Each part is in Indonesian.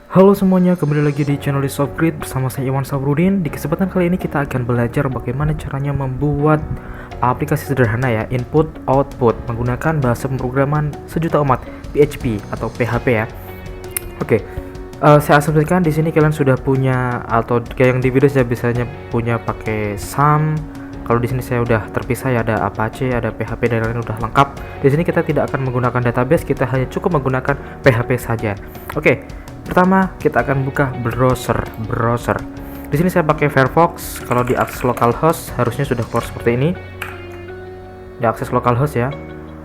Halo semuanya, kembali lagi di channel Softgrid bersama saya Iwan Sabrudin. Di kesempatan kali ini kita akan belajar bagaimana caranya membuat aplikasi sederhana ya, input output menggunakan bahasa pemrograman sejuta umat PHP atau PHP ya. Oke, saya asumsikan di sini kalian sudah punya, atau kayak yang di video saya biasanya punya pakai SAM. Kalau di sini saya udah terpisah ya, ada Apache, ada PHP dan lain udah lengkap. Di sini kita tidak akan menggunakan database, kita hanya cukup menggunakan PHP saja. Oke, pertama kita akan buka browser. Di sini saya pakai Firefox. Kalau di akses localhost harusnya sudah keluar seperti ini. Di akses localhost ya,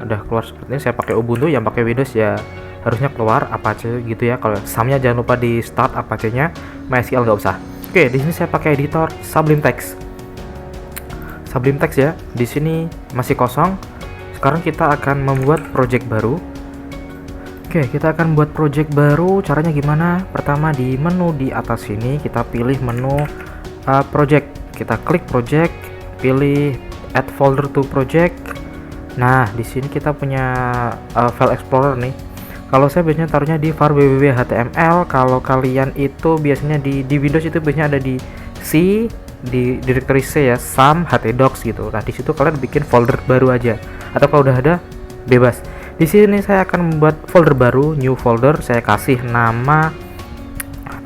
udah keluar seperti ini. Saya pakai Ubuntu, yang pakai Windows ya harusnya keluar Apache gitu ya. Kalau SAM-nya jangan lupa di start, Apache-nya MySQL nggak usah. Oke, di sini saya pakai editor Sublime Text. Sublime Text ya. Di sini masih kosong. Sekarang kita akan membuat project baru. Oke, kita akan buat project baru. Caranya gimana? Pertama di menu di atas sini kita pilih menu project. Kita klik project, pilih add folder to project. Nah, di sini kita punya file explorer nih. Kalau saya biasanya taruhnya di var www.html. Kalau kalian itu biasanya di Windows itu biasanya ada di C, di directory C ya, SAM htdocs gitu. Nah, di situ kalian bikin folder baru aja. Atau kalau udah ada bebas. Di sini saya akan membuat folder baru, new folder. Saya kasih nama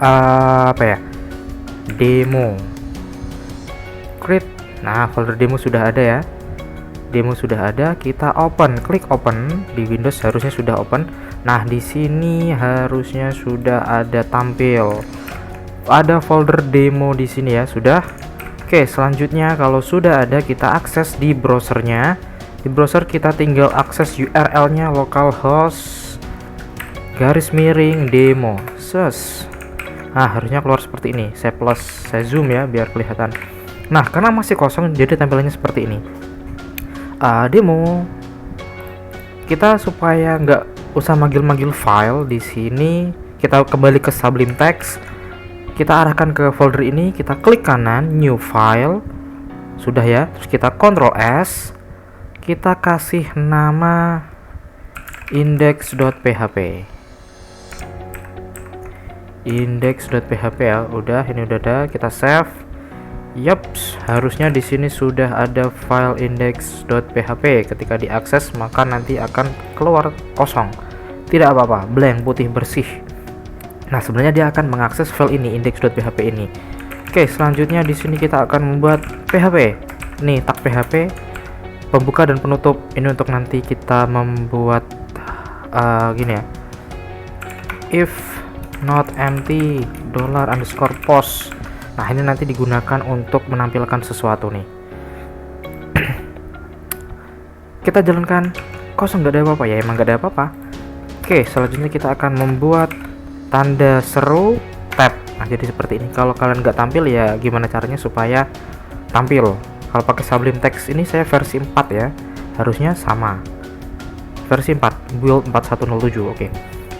apa ya? Demo. Create. Nah, folder demo sudah ada ya. Demo sudah ada, kita open, klik open. Di Windows harusnya sudah open. Nah, di sini harusnya sudah ada tampil. Ada folder demo di sini ya, sudah. Oke, selanjutnya kalau sudah ada kita akses di browsernya. Di browser kita tinggal akses URL-nya localhost garis miring demo. Nah, harusnya keluar seperti ini. Saya plus, saya zoom ya biar kelihatan. Nah, karena masih kosong jadi tampilannya seperti ini. Demo. Kita supaya nggak usah manggil-manggil file di sini, kita kembali ke Sublime Text. Kita arahkan ke folder ini, kita klik kanan, new file. Sudah ya, terus kita Ctrl S. Kita kasih nama index.php. Index.php ya, udah, ini udah ada, kita save. Yups, harusnya di sini sudah ada file index.php. Ketika diakses maka nanti akan keluar kosong. Tidak apa-apa, blank, putih bersih. Nah, sebenarnya dia akan mengakses file ini, index.php ini. Oke, selanjutnya di sini kita akan membuat PHP. Nih, tag PHP, pembuka dan penutup. Ini untuk nanti kita membuat gini ya. If not empty $_post. Nah, ini nanti digunakan untuk menampilkan sesuatu nih. Kita jalankan kosong, nggak ada apa-apa ya, emang nggak ada apa-apa. Oke, selanjutnya kita akan membuat tanda seru tab. Nah, jadi seperti ini. Kalau kalian nggak tampil ya gimana caranya supaya tampil? Kalau pakai Sublime Text ini saya versi 4 ya, harusnya sama versi 4 build 4107. Oke,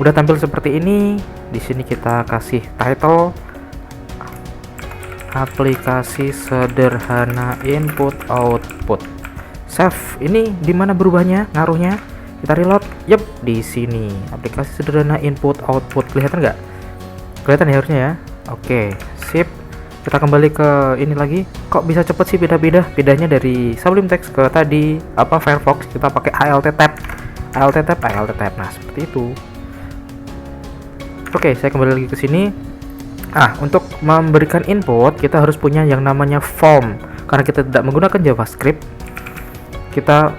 udah tampil seperti ini. Di sini kita kasih title aplikasi sederhana input output. Save. Ini dimana berubahnya ngaruhnya? Kita reload. Yep, di sini aplikasi sederhana input output. Kelihatan nggak? Kelihatan ya harusnya ya. Oke, sip. Kita kembali ke ini lagi. Kok bisa cepet sih pindahnya dari Sublime Text ke tadi Firefox? Kita pakai alt tab. Nah, seperti itu. Oke, saya kembali lagi ke sini. Untuk memberikan input kita harus punya yang namanya form. Karena kita tidak menggunakan JavaScript, kita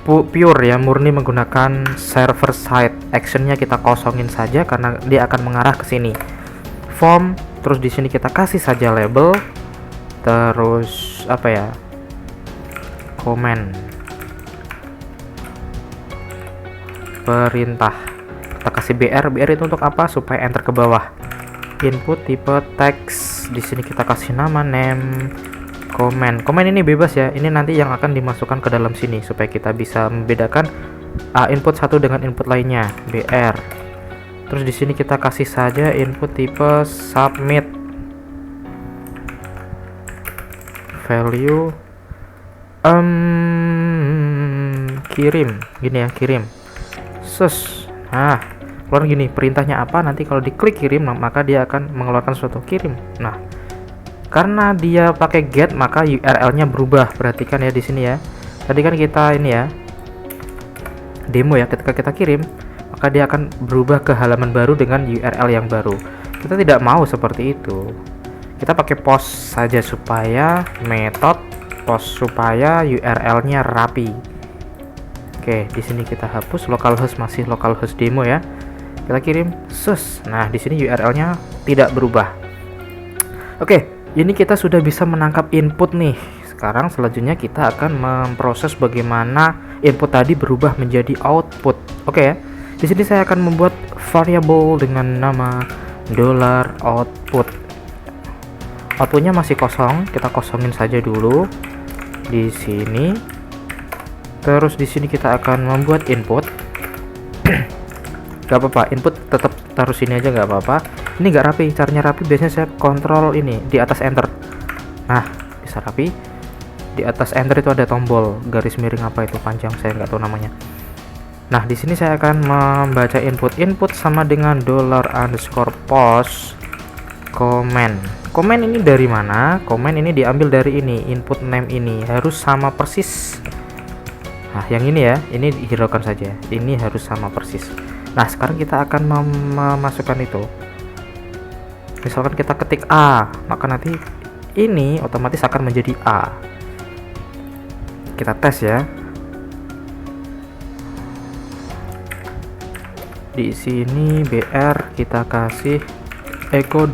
pure ya, murni menggunakan server side. Actionnya kita kosongin saja karena dia akan mengarah ke sini. Form, terus di sini kita kasih saja label, terus comment, perintah. Kita kasih BR itu untuk apa? Supaya enter ke bawah. Input tipe teks. Di sini kita kasih nama name. Comment ini bebas ya. Ini nanti yang akan dimasukkan ke dalam sini supaya kita bisa membedakan input satu dengan input lainnya. BR. Terus di sini kita kasih saja input tipe submit. Value kirim. Gini ya, kirim. Nah, keluar gini, perintahnya apa, nanti kalau diklik kirim maka dia akan mengeluarkan suatu kirim. Nah, karena dia pakai get maka URL-nya berubah. Perhatikan ya di sini ya. Tadi kan kita ini ya demo ya, ketika kita kirim maka dia akan berubah ke halaman baru dengan URL yang baru. Kita tidak mau seperti itu. Kita pakai post saja supaya metode post supaya URL-nya rapi. Oke, di sini kita hapus localhost, masih localhost demo ya. Kita kirim sus. Nah, di sini URL-nya tidak berubah. Oke, ini kita sudah bisa menangkap input nih. Sekarang selanjutnya kita akan memproses bagaimana input tadi berubah menjadi output. Oke ya. Di sini saya akan membuat variable dengan nama $output. Outputnya masih kosong, kita kosongin saja dulu di sini. Terus di sini kita akan membuat input. Gak apa-apa, input tetap taruh sini aja gak apa-apa. Ini gak rapi, caranya rapi biasanya saya kontrol ini di atas enter. Nah, bisa rapi. Di atas enter itu ada tombol garis miring apa itu panjang, saya nggak tahu namanya. Nah, di sini saya akan membaca input sama dengan $_post comment. Comment ini dari mana? Comment ini diambil dari ini, input name ini harus sama persis. Nah, yang ini ya, ini dihiraukan saja. Ini harus sama persis. Nah, sekarang kita akan memasukkan itu. Misalkan kita ketik A, maka nanti ini otomatis akan menjadi A. Kita tes ya. Di sini BR kita kasih echo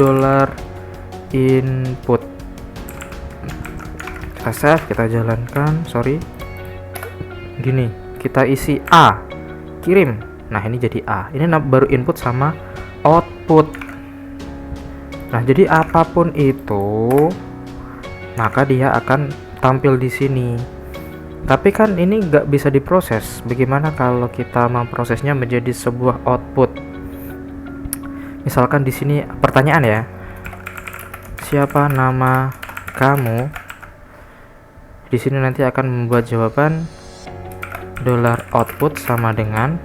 $input. Kita save, kita jalankan, gini, kita isi A, kirim. Nah, ini jadi A. Ini baru input sama output. Nah, jadi apapun itu maka dia akan tampil di sini. Tapi kan ini nggak bisa diproses. Bagaimana kalau kita memprosesnya menjadi sebuah output? Misalkan di sini pertanyaan ya. Siapa nama kamu? Di sini nanti akan membuat jawaban $output sama dengan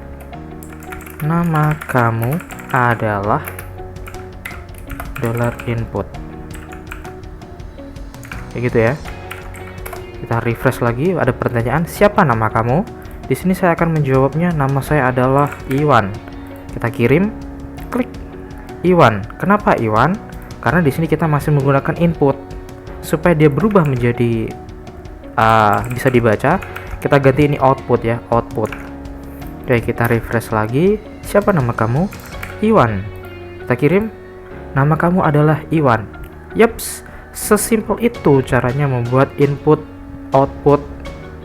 nama kamu adalah $input. Kayak gitu ya. Kita refresh lagi, ada pertanyaan, siapa nama kamu? Di sini saya akan menjawabnya, nama saya adalah Iwan. Kita kirim, klik Iwan. Kenapa Iwan? Karena di sini kita masih menggunakan input. Supaya dia berubah menjadi bisa dibaca, kita ganti ini output ya, output. Oke, kita refresh lagi. Siapa nama kamu? Iwan. Kita kirim, nama kamu adalah Iwan. Yaps, sesimpel itu caranya membuat input output.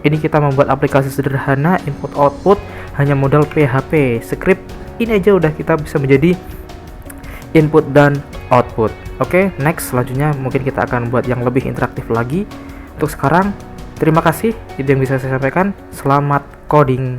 Ini kita membuat aplikasi sederhana input output hanya modal PHP script. Ini aja udah kita bisa menjadi input dan output. Oke, next selanjutnya mungkin kita akan buat yang lebih interaktif lagi. Untuk sekarang terima kasih, itu yang bisa saya sampaikan. Selamat coding.